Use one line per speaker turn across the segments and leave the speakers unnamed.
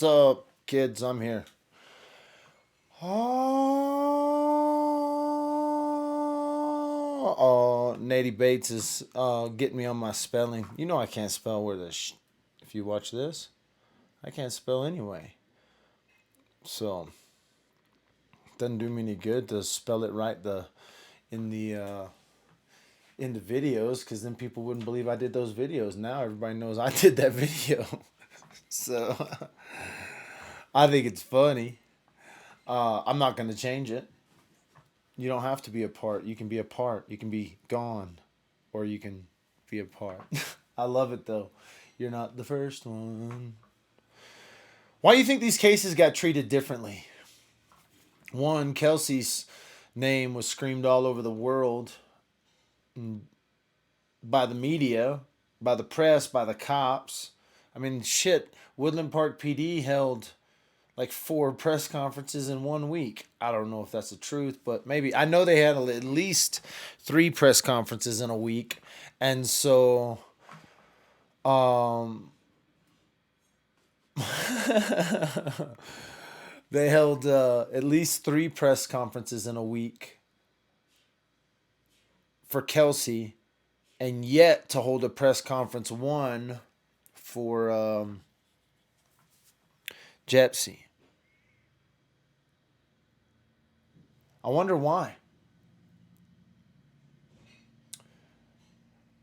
What's up, kids? I'm here. Nady Bates is getting me on my spelling. You know I can't spell where the if you watch this, I can't spell anyway. So doesn't do me any good to spell it right in the uh, in the videos, because then people wouldn't believe I did those videos. Now everybody knows I did that video. So I think it's funny. I'm not gonna change it. You don't have to be a part. You can be a part. You can be gone, or you can be a part. I love it though. You're not the first one. Why do you think these cases got treated differently? One, Kelsey's name was screamed all over the world by the media, by the press, by the cops. I mean, shit. Woodland Park PD held like 4 press conferences in 1 week. I don't know if that's the truth, but maybe. I know they had at least 3 press conferences in a week. And so um they held at least 3 press conferences in a week for Kelsey, and yet to hold a press conference one for Jepsey. I wonder why.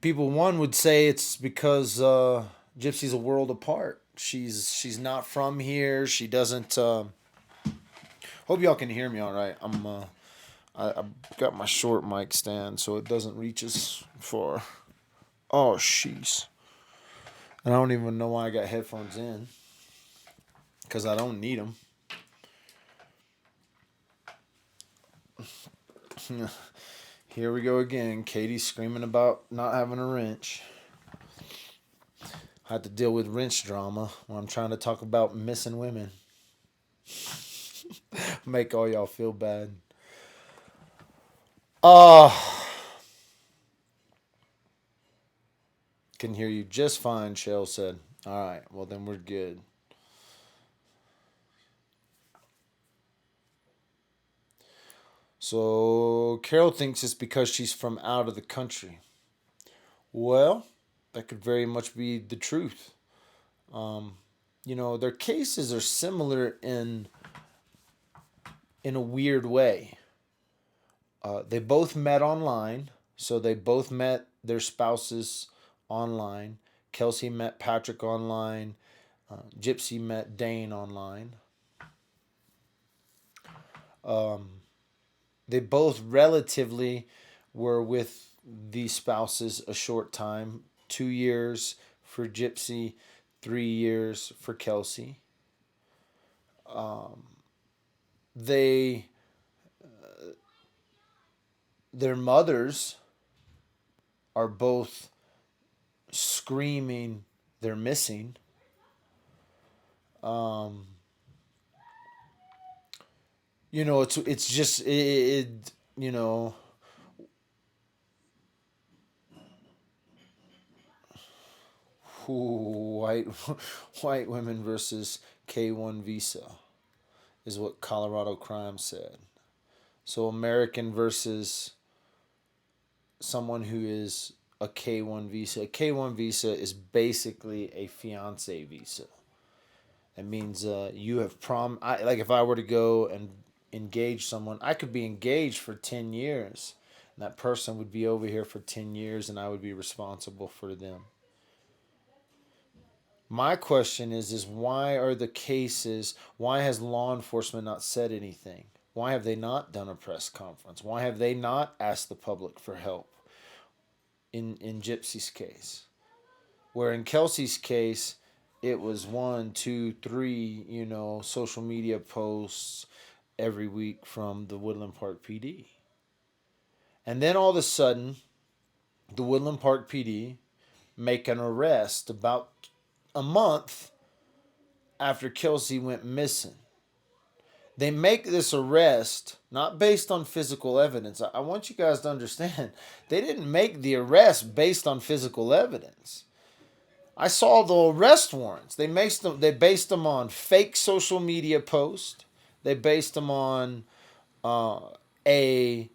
People, one would say it's because Gypsy's a world apart. She's not from here. She doesn't. Hope y'all can hear me all right. I got my short mic stand so it doesn't reach as far. Oh jeez. And I don't even know why I got headphones in, because I don't need them. Here we go again. Katie's screaming about not having a wrench. I had to deal with wrench drama when I'm trying to talk about missing women. Make all y'all feel bad. Can hear you just fine, Shell said. All right, well then we're good. So Carol thinks it's because she's from out of the country. Well, that could very much be the truth. Their cases are similar in a weird way. They both met online, so they both met their spouses online. Kelsey met Patrick online. Jepsey met Dane online. They both relatively were with these spouses a short time, 2 years for Jepsey, 3 years for Kelsey. They their mothers are both screaming they're missing. It's just white white women versus K1 visa is what Colorado crime said. So American versus someone who is a K1 visa. A K1 visa is basically a fiance visa. It means you have like if I were to go and engage someone, I could be engaged for 10 years. And that person would be over here for 10 years and I would be responsible for them. My question is why has law enforcement not said anything? Why have they not done a press conference? Why have they not asked the public for help in Gypsy's case? Where in Kelsey's case, it was 1, 2, 3, social media posts every week from the Woodland Park PD. And then all of a sudden, the Woodland Park PD make an arrest about a month after Kelsey went missing. They make this arrest not based on physical evidence. I want you guys to understand, they didn't make the arrest based on physical evidence. I saw the arrest warrants. They based them on fake social media posts. They based them on uh, a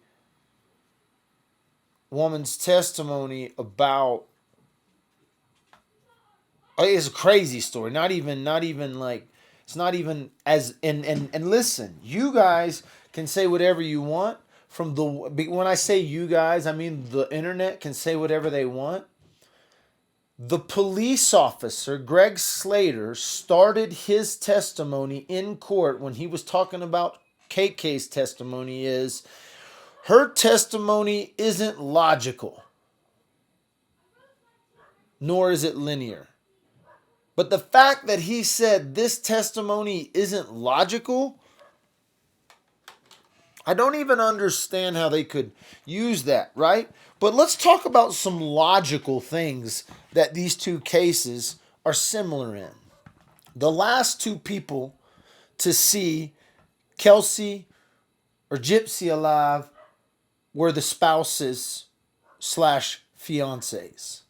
woman's testimony about. It's a crazy story. Not even like it's not even as and listen. You guys can say whatever you want. When I say you guys, I mean the internet can say whatever they want. The police officer, Greg Slater, started his testimony in court when he was talking about KK's testimony is her testimony isn't logical, nor is it linear. But the fact that he said this testimony isn't logical, I don't even understand how they could use that, right? But let's talk about some logical things that these two cases are similar in. The last two people to see Kelsey or Jepsey alive were the spouses slash fiancés.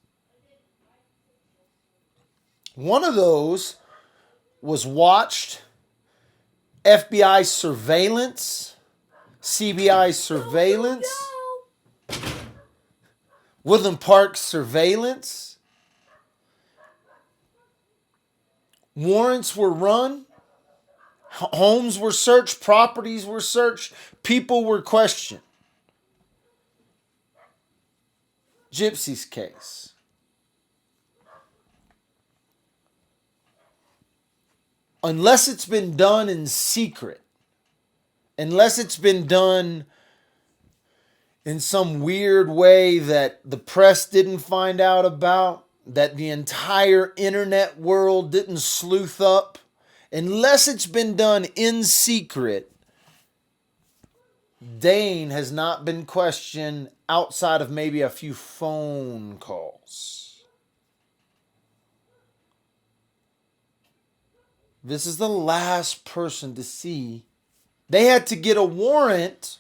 One of those was watched, FBI surveillance, CBI surveillance, Woodland Park surveillance. Warrants were run. Homes were searched. Properties were searched. People were questioned. Jepsey's case. Unless it's been done in secret, unless it's been done in some weird way that the press didn't find out about, that the entire internet world didn't sleuth up, unless it's been done in secret, Dane has not been questioned outside of maybe a few phone calls. This is the last person to see. They had to get a warrant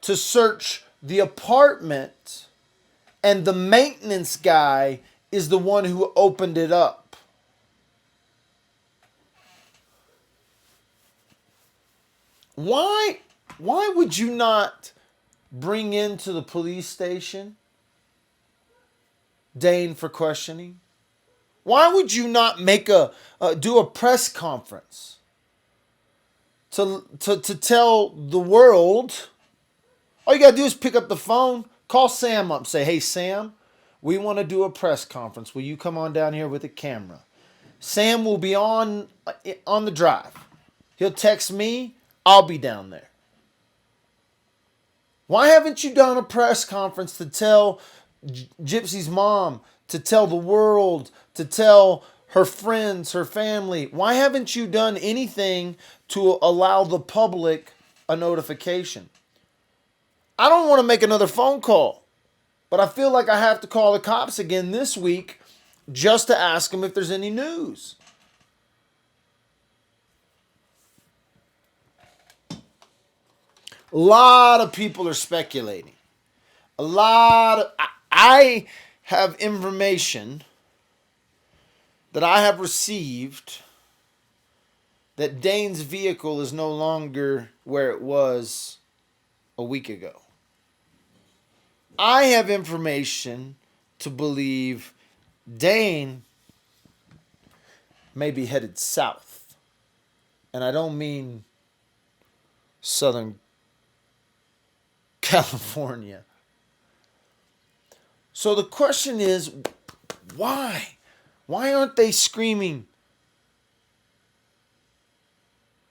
to search the apartment, and the maintenance guy is the one who opened it up. Why would you not bring into the police station Dane for questioning? Why would you not do a press conference to tell the world? All you got to do is pick up the phone, call Sam up, say, hey, Sam, we want to do a press conference. Will you come on down here with a camera? Sam will be on the drive. He'll text me. I'll be down there. Why haven't you done a press conference to tell Jepsey's mom, to tell the world, to tell her friends, her family? Why haven't you done anything to allow the public a notification? I don't want to make another phone call, but I feel like I have to call the cops again this week just to ask them if there's any news. A lot of people are speculating. I have information that I have received that Dane's vehicle is no longer where it was a week ago. I have information to believe Dane may be headed south. And I don't mean Southern California. So the question is, why? Why aren't they screaming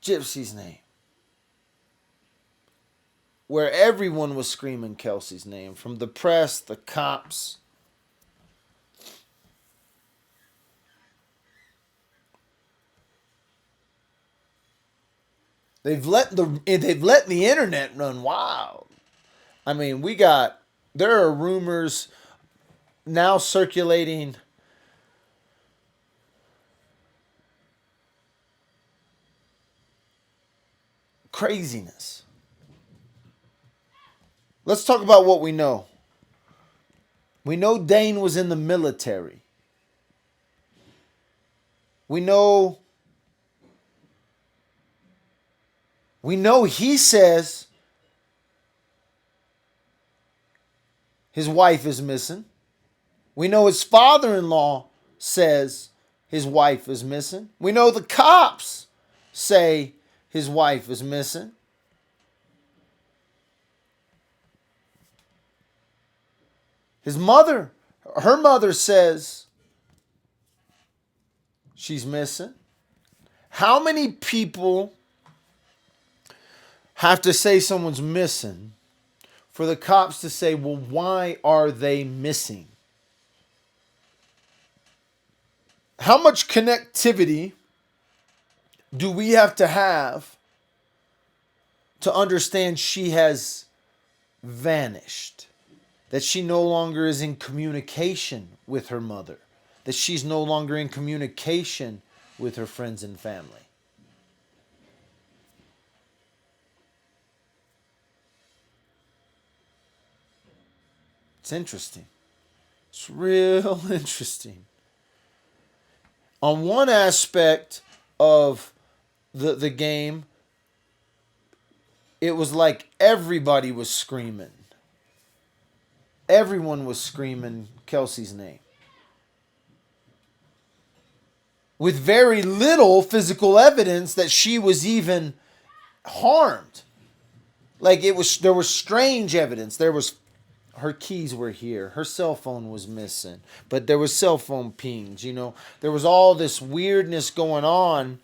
Jepsey's name? Where everyone was screaming Kelsey's name, from the press, the cops. They've let the internet run wild. I mean, there are rumors now circulating craziness. Let's talk about what we know. We know Dane was in the military. We know he says his wife is missing. We know his father-in-law says his wife is missing. We know the cops say his wife is missing. Her mother says she's missing. How many people have to say someone's missing for the cops to say, well, why are they missing? How much connectivity do we have to understand she has vanished? That she no longer is in communication with her mother? That she's no longer in communication with her friends and family? It's interesting. It's real interesting. On one aspect of the game, it was like everybody was screaming. Everyone was screaming Kelsey's name. With very little physical evidence that she was even harmed. Like there was strange evidence. Her keys were here. Her cell phone was missing. But there was cell phone pings, There was all this weirdness going on,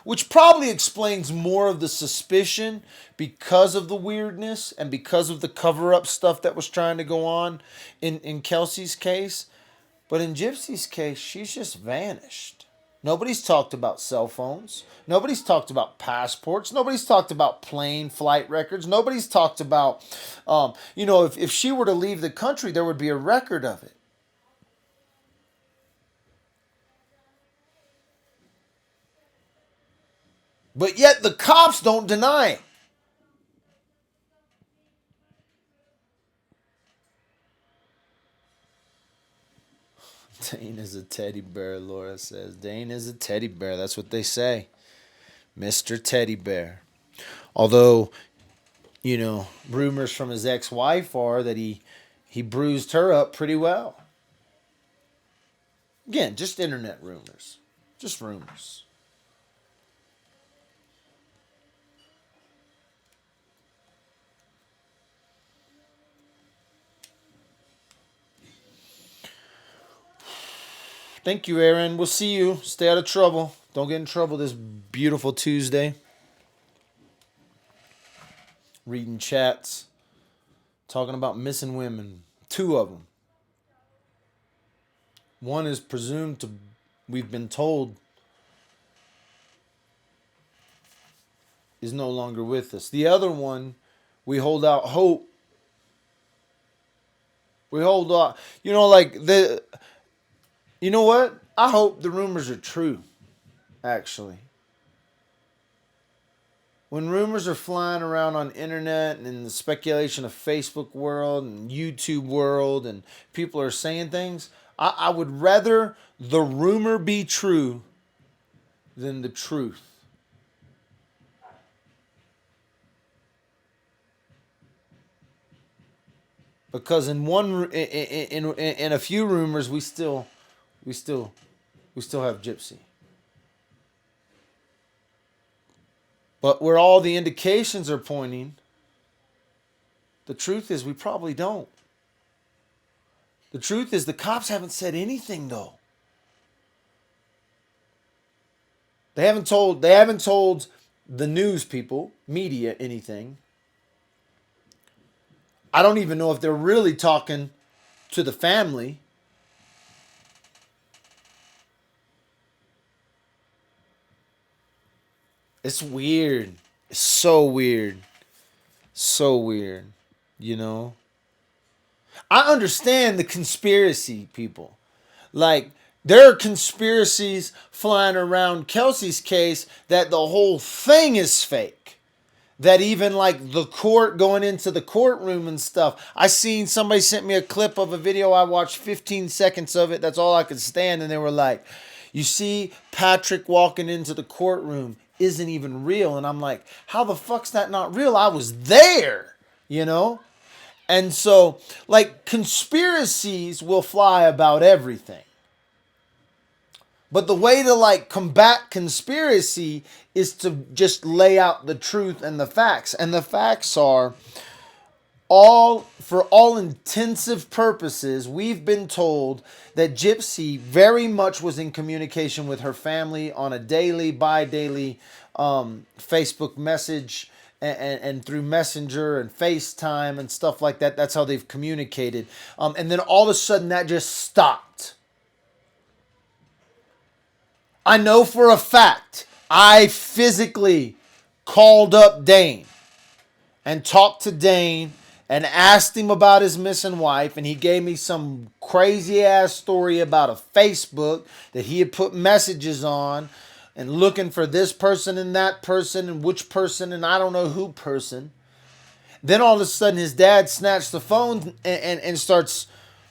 which probably explains more of the suspicion because of the weirdness and because of the cover-up stuff that was trying to go on in Kelsey's case. But in Jepsey's case, she's just vanished. Nobody's talked about cell phones. Nobody's talked about passports. Nobody's talked about plane flight records. Nobody's talked about, if she were to leave the country, there would be a record of it. But yet the cops don't deny it. Dane is a teddy bear, Laura says. Dane is a teddy bear. That's what they say. Mr. Teddy Bear. Although, rumors from his ex-wife are that he bruised her up pretty well. Again, just internet rumors. Just rumors. Thank you, Aaron. We'll see you. Stay out of trouble. Don't get in trouble this beautiful Tuesday. Reading chats. Talking about missing women. 2 of them. One is presumed to, we've been told, is no longer with us. The other one, we hold out hope. We hold out, you know what? I hope the rumors are true, actually. When rumors are flying around on internet and in the speculation of Facebook world and YouTube world and people are saying things, I would rather the rumor be true than the truth. Because in a few rumors we still have Jepsey. But where all the indications are pointing, the truth is we probably don't. The truth is the cops haven't said anything though. They haven't told the news people, media, anything. I don't even know if they're really talking to the family. It's weird. It's so weird. So weird. I understand the conspiracy people. Like, there are conspiracies flying around Kelsey's case that the whole thing is fake. That even like the court, going into the courtroom and stuff. Somebody sent me a clip of a video. I watched 15 seconds of it. That's all I could stand. And they were like, You see Patrick walking into the courtroom isn't even real. And I'm like, how the fuck's that not real? I was there, you know? And so, like, conspiracies will fly about everything. But the way to, like, combat conspiracy is to just lay out the truth and the facts. And the facts are, for all intensive purposes, we've been told that Jepsey very much was in communication with her family on a daily, bi-daily Facebook message and through Messenger and FaceTime and stuff like that. That's how they've communicated. And then all of a sudden that just stopped. I know for a fact I physically called up Dane and talked to Dane and asked him about his missing wife, and he gave me some crazy ass story about a Facebook that he had put messages on and looking for this person and that person and which person and I don't know who person. Then all of a sudden his dad snatched the phone and starts,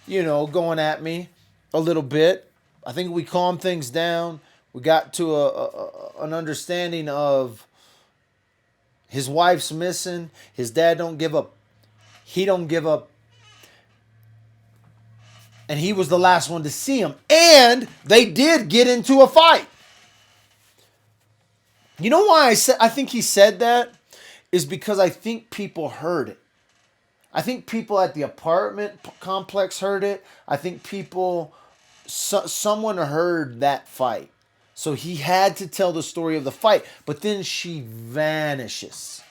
going at me a little bit. I think we calmed things down. We got to an understanding of his wife's missing. His dad don't give up. He don't give up. And he was the last one to see him. And they did get into a fight. You know why I think he said that? Is because I think people heard it. I think people at the apartment complex heard it. I think someone heard that fight. So he had to tell the story of the fight. But then she vanishes.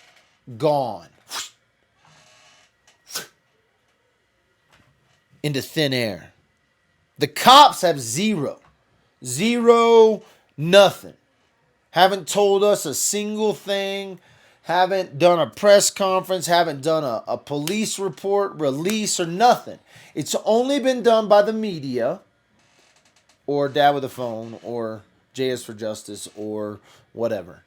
Gone. Into thin air. The cops have zero, nothing. Haven't told us a single thing. Haven't done a press conference. Haven't done a police report, release, or nothing. It's only been done by the media, or Dad with a Phone, or JS for Justice, or whatever,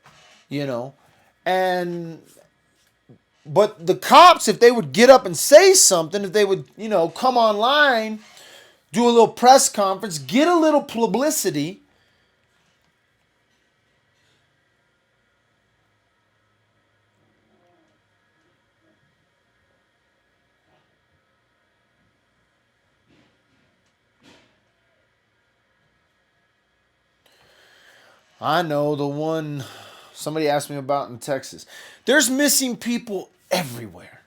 But the cops, if they would get up and say something, if they would, come online, do a little press conference, get a little publicity, I know the one somebody asked me about in Texas. There's missing people everywhere.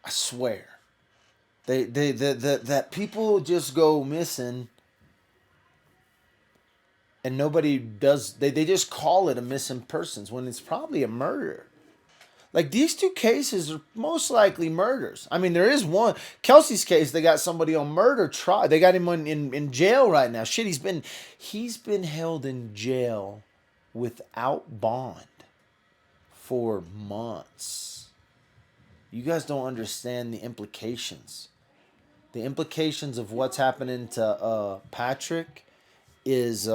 I swear. That people just go missing and nobody does. They just call it a missing persons when it's probably a murder. Like, these two cases are most likely murders. I mean, there is one. Kelsey's case, they got somebody on murder trial. They got him in jail right now. Shit, he's been held in jail without bond for months. You guys don't understand the implications. The implications of what's happening to Patrick is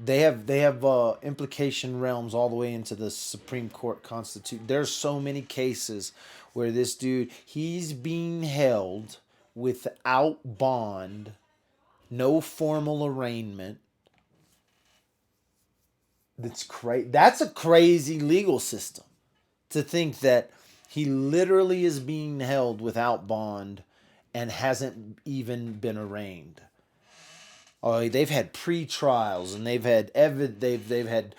they have implication realms all the way into the Supreme Court Constitution. There's so many cases where this dude, he's being held without bond, no formal arraignment. That's a crazy legal system to think that he literally is being held without bond and hasn't even been arraigned. They've had pre-trials and they've had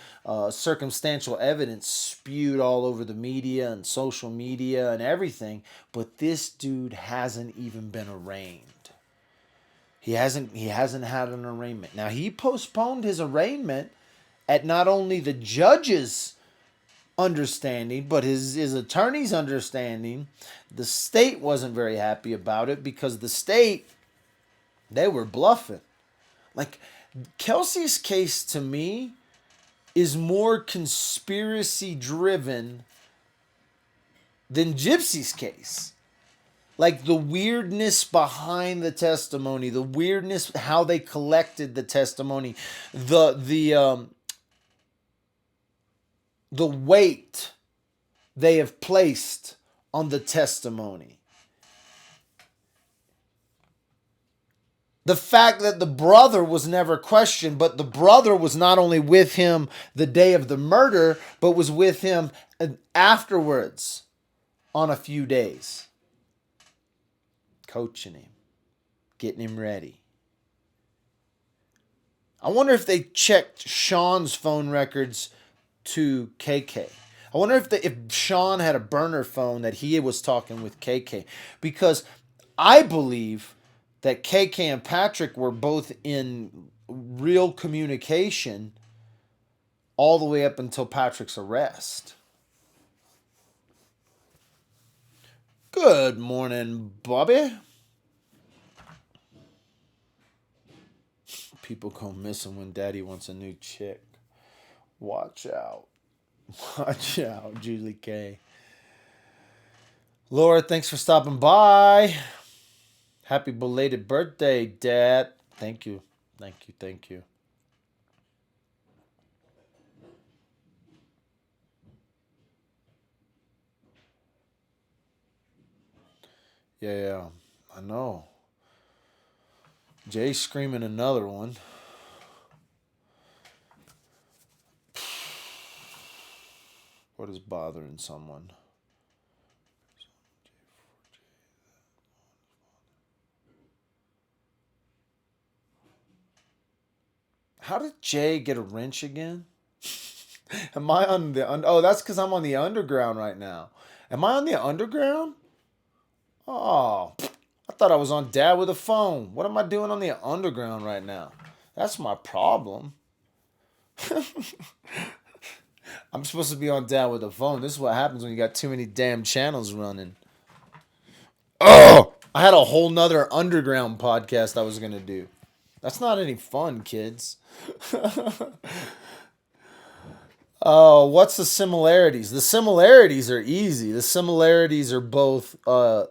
circumstantial evidence spewed all over the media and social media and everything, but this dude hasn't even been arraigned. He hasn't had an arraignment. Now, he postponed his arraignment at not only the judge's understanding, but his attorney's understanding. The state wasn't very happy about it because the state, they were bluffing. Like, Kelsey's case to me is more conspiracy driven than Jepsey's case. Like, the weirdness behind the testimony, the weirdness how they collected the testimony, the weight they have placed on the testimony. The fact that the brother was never questioned, but the brother was not only with him the day of the murder, but was with him afterwards on a few days, coaching him, getting him ready. I wonder if they checked Sean's phone records to KK. I wonder if Sean had a burner phone that he was talking with KK, because I believe that KK and Patrick were both in real communication all the way up until Patrick's arrest. Good morning, Bobby. People go missing when daddy wants a new chick. Watch out. Watch out, Julie K. Laura, thanks for stopping by. Happy belated birthday, Dad. Thank you. Thank you. Thank you. Yeah, I know. Jay's screaming another one. What is bothering someone? How did Jay get a wrench again? Am I on the... Oh, that's because I'm on the underground right now. Am I on the underground? Oh, I thought I was on Dad with a phone. What am I doing on the underground right now? That's my problem. I'm supposed to be on Dad with a phone. This is what happens when you got too many damn channels running. Oh, I had a whole nother underground podcast I was going to do. That's not any fun, kids. Oh, what's the similarities? The similarities are easy. The similarities are both,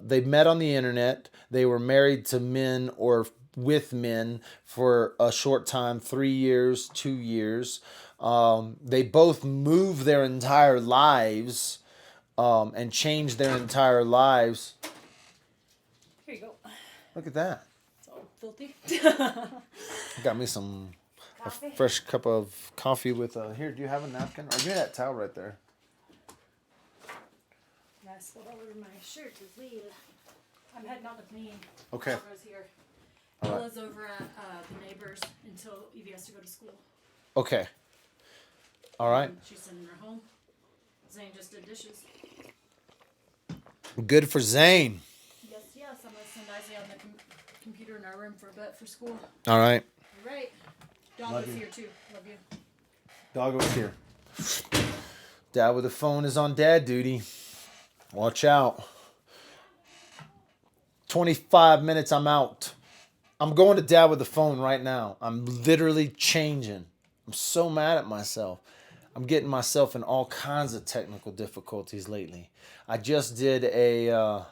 they met on the internet. They were married to men or with men for a short time, 3 years, 2 years. They both moved their entire lives and changed their entire lives.
Here you go.
Look at that.
It's all filthy.
Got me a fresh cup of coffee with here, do you have a napkin? Or give me that towel right there.
I spilled all over my shirt as well. I'm heading out to clean.
Okay.
Bella's here.
All right.
Bella's over at the neighbors until Evie has to go to school.
Okay. All right.
She's sending her home. Zane just did dishes.
Good for Zane.
Yes. I'm going to send Isaiah on the computer in our room for a bit for school.
All right.
All right. Doggo's here too. Love you.
Doggo's here. Dad with the phone is on dad duty. Watch out. 25 minutes, I'm out. I'm going to Dad with the phone right now. I'm literally changing. I'm so mad at myself. I'm getting myself in all kinds of technical difficulties lately. I just did a...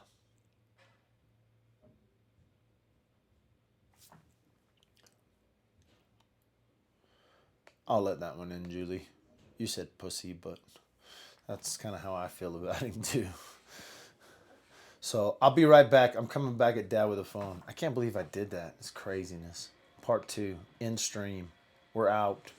I'll let that one in, Julie. You said pussy, but that's kind of how I feel about him too. So I'll be right back. I'm coming back at Dad with a phone. I can't believe I did that. It's craziness. Part 2, in stream. We're out.